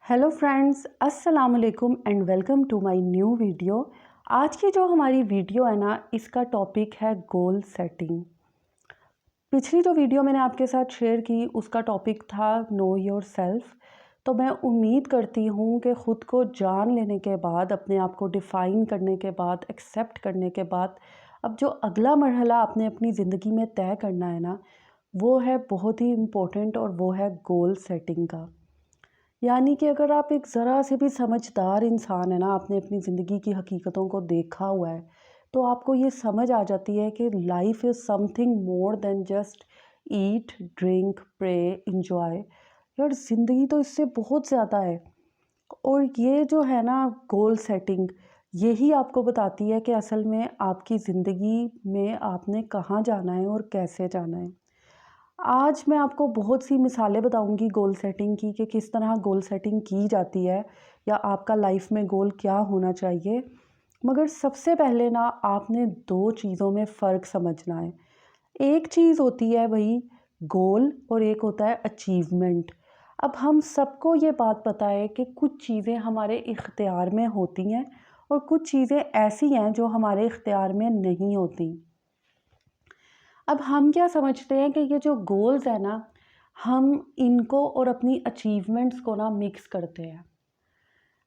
Hello friends, अस्सलाम वालेकुम and welcome to my new video. आज की जो हमारी वीडियो है ना, इसका टॉपिक है गोल सेटिंग। पिछली जो वीडियो मैंने आपके साथ शेयर की उसका टॉपिक था नो योर सेल्फ। तो मैं उम्मीद करती हूँ कि ख़ुद को जान लेने के बाद, अपने आप को डिफ़ाइन करने के बाद, एक्सेप्ट करने के बाद, अब जो अगला मरहला आपने अपनी ज़िंदगी में तय करना है ना, वो है बहुत ही इम्पोर्टेंट और वो है गोल सेटिंग का। यानी कि अगर आप एक ज़रा से भी समझदार इंसान है ना, आपने अपनी ज़िंदगी की हकीकतों को देखा हुआ है, तो आपको ये समझ आ जाती है कि life is something more than just eat drink pray enjoy. यार ज़िंदगी तो इससे बहुत ज़्यादा है। और ये जो है ना गोल सेटिंग, यही आपको बताती है कि असल में आपकी ज़िंदगी में आपने कहाँ जाना है और कैसे जाना है। आज मैं आपको बहुत सी मिसालें बताऊंगी गोल सेटिंग की कि किस तरह गोल सेटिंग की जाती है या आपका लाइफ में गोल क्या होना चाहिए। मगर सबसे पहले ना आपने दो चीज़ों में फ़र्क समझना है। एक चीज़ होती है वही गोल और एक होता है अचीवमेंट। अब हम सबको ये बात पता है कि कुछ चीज़ें हमारे इख्तियार में होती हैं और कुछ चीज़ें ऐसी हैं जो हमारे इख्तियार में नहीं होती। अब हम क्या समझते हैं कि ये जो गोल्स है ना, हम इनको और अपनी अचीवमेंट्स को ना मिक्स करते हैं।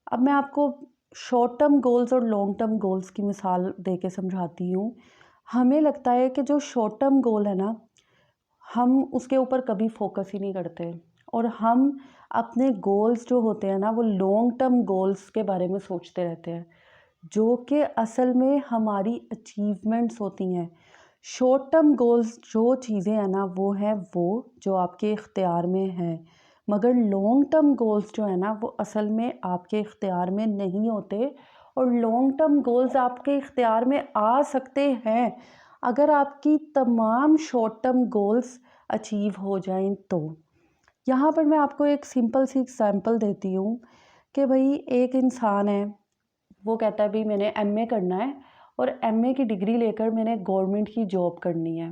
अब मैं आपको शॉर्ट टर्म गोल्स और लॉन्ग टर्म गोल्स की मिसाल दे के समझाती हूँ। हमें लगता है कि जो शॉर्ट टर्म गोल है ना, हम उसके ऊपर कभी फोकस ही नहीं करते और हम अपने गोल्स जो होते हैं ना, वो लॉन्ग टर्म गोल्स के बारे में सोचते रहते हैं, जो कि असल में हमारी अचीवमेंट्स होती हैं। शॉर्ट टर्म गोल्स जो चीज़ें हैं ना, वो है वो जो आपके इख्तियार में हैं। मगर लॉन्ग टर्म गोल्स जो है ना, वो असल में आपके इख्तियार में नहीं होते। और लॉन्ग टर्म गोल्स आपके इख्तियार में आ सकते हैं अगर आपकी तमाम शॉर्ट टर्म गोल्स अचीव हो जाएं तो। यहाँ पर मैं आपको एक सिंपल सी एग्जांपल देती हूँ कि भाई एक इंसान है, वो कहता है भाई मैंने एमए करना है और एमए की डिग्री लेकर मैंने गवर्नमेंट की जॉब करनी है।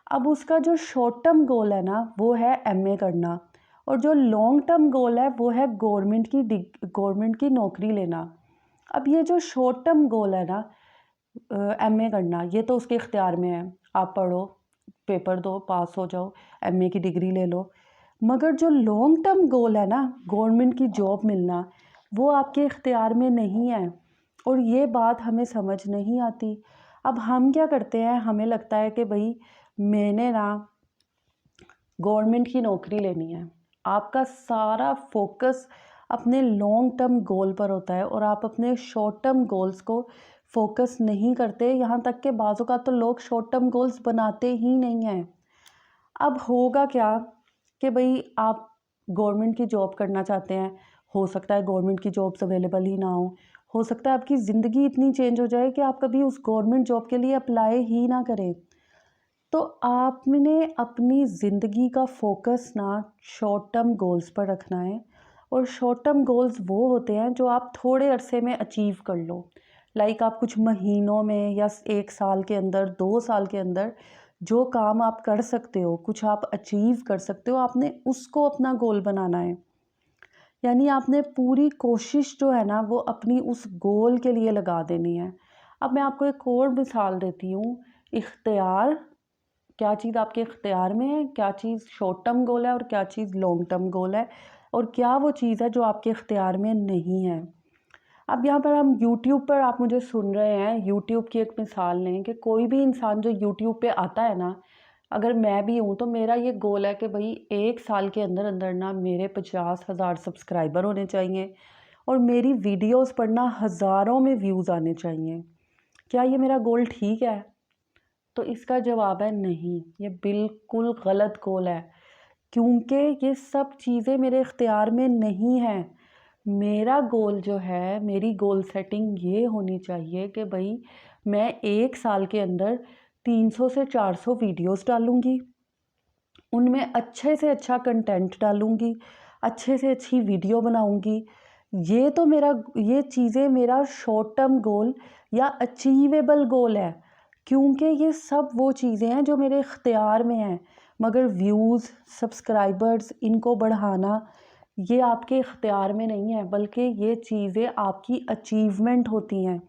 अब उसका जो शॉर्ट टर्म गोल है ना, वो है एमए करना, और जो लॉन्ग टर्म गोल है वो है गवर्नमेंट की नौकरी लेना। अब ये जो शॉर्ट टर्म गोल है ना, एमए करना, ये तो उसके इख्तियार में है। आप पढ़ो, पेपर दो, पास हो जाओ, एमए की डिग्री ले लो। मगर जो लॉन्ग टर्म गोल है ना, गवर्नमेंट की जॉब मिलना, वो आपके इख्तियार में नहीं है। और ये बात हमें समझ नहीं आती। अब हम क्या करते हैं, हमें लगता है कि भाई मैंने ना गवर्नमेंट की नौकरी लेनी है। आपका सारा फोकस अपने लॉन्ग टर्म गोल पर होता है और आप अपने शॉर्ट टर्म गोल्स को फोकस नहीं करते। यहाँ तक कि बाज़ों का तो लोग शॉर्ट टर्म गोल्स बनाते ही नहीं हैं। अब होगा क्या कि भाई आप गवर्नमेंट की जॉब करना चाहते हैं, हो सकता है गवर्नमेंट की जॉब्स अवेलेबल ही ना हो सकता है आपकी ज़िंदगी इतनी चेंज हो जाए कि आप कभी उस गवर्नमेंट जॉब के लिए अप्लाई ही ना करें। तो आपने अपनी ज़िंदगी का फोकस ना शॉर्ट टर्म गोल्स पर रखना है। और शॉर्ट टर्म गोल्स वो होते हैं जो आप थोड़े अरसे में अचीव कर लो। लाइक आप कुछ महीनों में या 1 साल के अंदर, 2 साल के अंदर जो काम आप कर सकते हो, कुछ आप अचीव कर सकते हो, आपने उसको अपना गोल बनाना है। यानी आपने पूरी कोशिश जो है ना, वो अपनी उस गोल के लिए लगा देनी है। अब मैं आपको एक और मिसाल देती हूँ। इख्तियार, क्या चीज़ आपके इख्तियार में है, क्या चीज़ शॉर्ट टर्म गोल है और क्या चीज़ लॉन्ग टर्म गोल है, और क्या वो चीज़ है जो आपके इख्तियार में नहीं है। अब यहाँ पर हम यूट्यूब पर, आप मुझे सुन रहे हैं, यूट्यूब की एक मिसाल लें कि कोई भी इंसान जो यूट्यूब पे आता है ना, अगर मैं भी हूँ तो मेरा ये गोल है कि भाई 1 साल के अंदर अंदर ना मेरे 50,000 सब्सक्राइबर होने चाहिए और मेरी वीडियोस पर ना हज़ारों में व्यूज़ आने चाहिए। क्या ये मेरा गोल ठीक है? तो इसका जवाब है नहीं, ये बिल्कुल गलत गोल है। क्योंकि ये सब चीज़ें मेरे इख्तियार में नहीं हैं। मेरा गोल जो है, मेरी गोल सेटिंग ये होनी चाहिए कि भाई मैं 1 साल के अंदर 300 से 400 वीडियोस डालूँगी, उनमें अच्छे से अच्छा कंटेंट डालूँगी, अच्छे से अच्छी वीडियो बनाऊँगी। ये तो मेरा, ये चीज़ें मेरा शॉर्ट टर्म गोल या अचीवेबल गोल है, क्योंकि ये सब वो चीज़ें हैं जो मेरे इख्तियार में हैं। मगर व्यूज़, सब्सक्राइबर्स, इनको बढ़ाना, ये आपके इख्तियार में नहीं है, बल्कि ये चीज़ें आपकी अचीवमेंट होती हैं।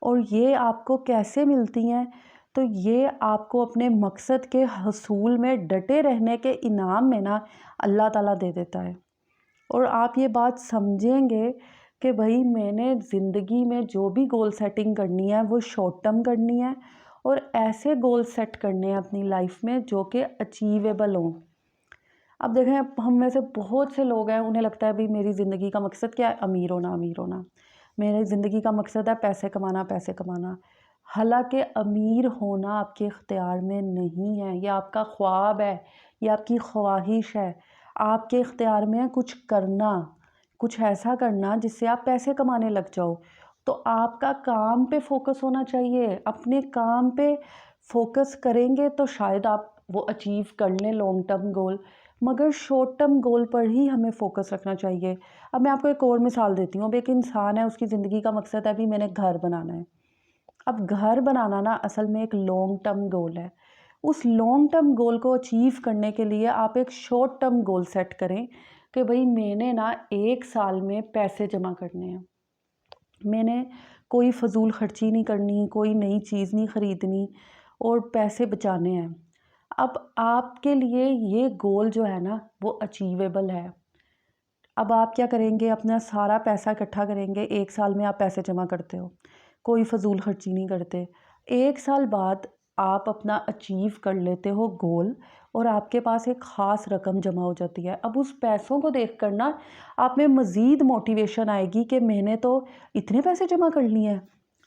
और ये आपको कैसे मिलती हैं? तो ये आपको अपने मकसद के हसूल में डटे रहने के इनाम में ना अल्लाह ताला दे देता है। और आप ये बात समझेंगे कि भाई मैंने ज़िंदगी में जो भी गोल सेटिंग करनी है वो शॉर्ट टर्म करनी है, और ऐसे गोल सेट करने हैं अपनी लाइफ में जो कि अचीवेबल हों। अब देखें, हम में से बहुत से लोग हैं, उन्हें लगता है भाई मेरी ज़िंदगी का मकसद क्या है? अमीर होना, अमीर होना। मेरी ज़िंदगी का मकसद है पैसे कमाना, पैसे कमाना। हालांकि अमीर होना आपके इख्तियार में नहीं है, ये आपका ख्वाब है, ये आपकी ख्वाहिश है। आपके इख्तियार में है कुछ करना, कुछ ऐसा करना जिससे आप पैसे कमाने लग जाओ। तो आपका काम पे फोकस होना चाहिए। अपने काम पे फोकस करेंगे तो शायद आप वो अचीव कर लें लॉन्ग टर्म गोल, मगर शॉर्ट टर्म गोल पर ही हमें फोकस रखना चाहिए। अब मैं आपको एक और मिसाल देती हूँ। अब एक इंसान है, उसकी ज़िंदगी का मकसद है भी मैंने घर बनाना है। अब घर बनाना ना असल में एक लॉन्ग टर्म गोल है। उस लॉन्ग टर्म गोल को अचीव करने के लिए आप एक शॉर्ट टर्म गोल सेट करें कि भाई मैंने ना 1 साल में पैसे जमा करने हैं। मैंने कोई फ़जूल ख़र्ची नहीं करनी, कोई नई चीज़ नहीं ख़रीदनी, और पैसे बचाने हैं। अब आपके लिए ये गोल जो है ना वो अचीवेबल है। अब आप क्या करेंगे? अपना सारा पैसा इकट्ठा करेंगे। 1 साल में आप पैसे जमा करते हो, कोई फ़जूल ख़र्ची नहीं करते। 1 साल बाद आप अपना अचीव कर लेते हो गोल, और आपके पास एक ख़ास रकम जमा हो जाती है। अब उस पैसों को देख कर ना आप में मज़ीद मोटिवेशन आएगी कि मैंने तो इतने पैसे जमा कर लिए हैं।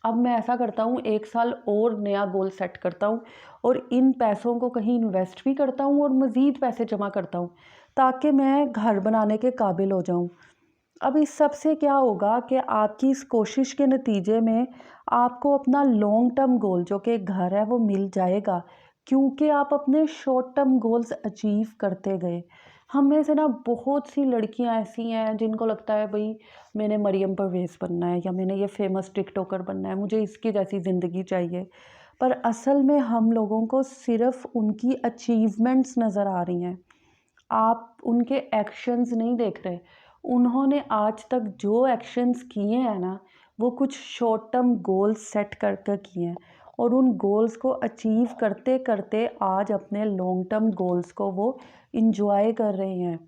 अब मैं ऐसा करता हूँ, 1 साल और नया गोल सेट करता हूँ, और इन पैसों को कहीं इन्वेस्ट भी करता हूँ और मज़ीद पैसे जमा करता हूँ, ताकि मैं घर बनाने के काबिल हो जाऊँ। अब इस सब से क्या होगा कि आपकी इस कोशिश के नतीजे में आपको अपना लॉन्ग टर्म गोल जो कि घर है वो मिल जाएगा, क्योंकि आप अपने शॉर्ट टर्म गोल्स अचीव करते गए। हम में से ना बहुत सी लड़कियां ऐसी हैं जिनको लगता है भाई मैंने मरियम परवेज़ बनना है, या मैंने ये फेमस टिकटॉकर बनना है, मुझे इसकी जैसी ज़िंदगी चाहिए। पर असल में हम लोगों को सिर्फ उनकी अचीवमेंट्स नज़र आ रही हैं, आप उनके एक्शंस नहीं देख रहे। उन्होंने आज तक जो एक्शंस किए हैं ना वो कुछ शॉर्ट टर्म गोल्स सेट कर कर किए हैं, और उन गोल्स को अचीव करते करते आज अपने लॉन्ग टर्म गोल्स को वो इंजॉय कर रहे हैं।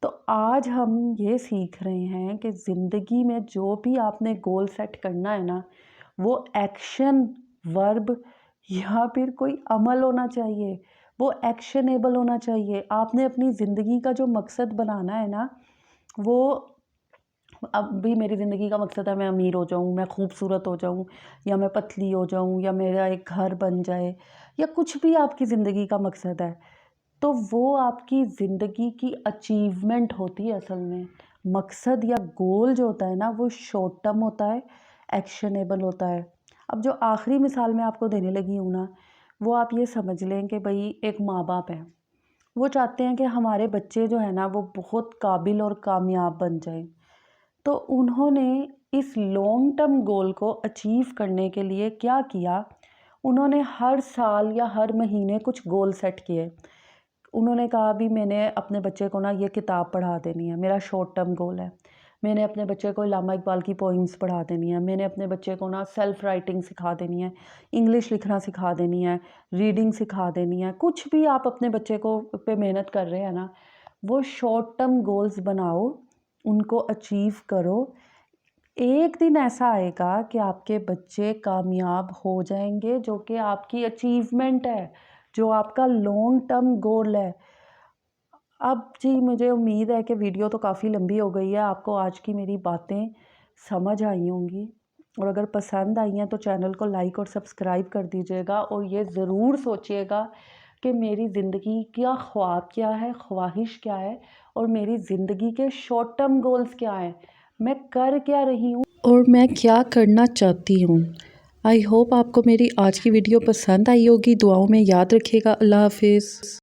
तो आज हम ये सीख रहे हैं कि ज़िंदगी में जो भी आपने गोल सेट करना है ना, वो एक्शन वर्ब या फिर कोई अमल होना चाहिए, वो एक्शनेबल होना चाहिए। आपने अपनी ज़िंदगी का जो मकसद बनाना है ना, वो अब भी मेरी ज़िंदगी का मकसद है मैं अमीर हो जाऊँ, मैं खूबसूरत हो जाऊँ, या मैं पतली हो जाऊँ, या मेरा एक घर बन जाए, या कुछ भी आपकी ज़िंदगी का मकसद है, तो वो आपकी ज़िंदगी की अचीवमेंट होती है असल में। मकसद या गोल जो होता है ना वो शॉर्ट टर्म होता है, एक्शनेबल होता है। अब जो आखिरी मिसाल मैं आपको देने लगी हूँ ना, वो आप ये समझ लें कि भाई एक माँ बाप है, वो चाहते हैं कि हमारे बच्चे जो है ना वो बहुत काबिल और कामयाब बन जाए। तो उन्होंने इस लॉन्ग टर्म गोल को अचीव करने के लिए क्या किया? उन्होंने हर साल या हर महीने कुछ गोल सेट किए। उन्होंने कहा भी मैंने अपने बच्चे को ना ये किताब पढ़ा देनी है, मेरा शॉर्ट टर्म गोल है। मैंने अपने बच्चे को इल्लामा इकबाल की पोइम्स पढ़ा देनी है। मैंने अपने बच्चे को ना सेल्फ राइटिंग सिखा देनी है, इंग्लिश लिखना सिखा देनी है, रीडिंग सिखा देनी है। कुछ भी आप अपने बच्चे को पे मेहनत कर रहे हैं ना, वो शॉर्ट टर्म गोल्स बनाओ, उनको अचीव करो। एक दिन ऐसा आएगा कि आपके बच्चे कामयाब हो जाएंगे, जो कि आपकी अचीवमेंट है, जो आपका लॉन्ग टर्म गोल है। अब जी मुझे उम्मीद है कि वीडियो तो काफ़ी लंबी हो गई है, आपको आज की मेरी बातें समझ आई होंगी, और अगर पसंद आई हैं तो चैनल को लाइक और सब्सक्राइब कर दीजिएगा। और ये ज़रूर सोचिएगा कि मेरी ज़िंदगी का ख्वाब क्या है, ख्वाहिश क्या है, और मेरी ज़िंदगी के शॉर्ट टर्म गोल्स क्या हैं, मैं कर क्या रही हूँ और मैं क्या करना चाहती हूँ। आई होप आपको मेरी आज की वीडियो पसंद आई होगी। दुआओं में याद रखिएगा। अल्लाह हाफिज़।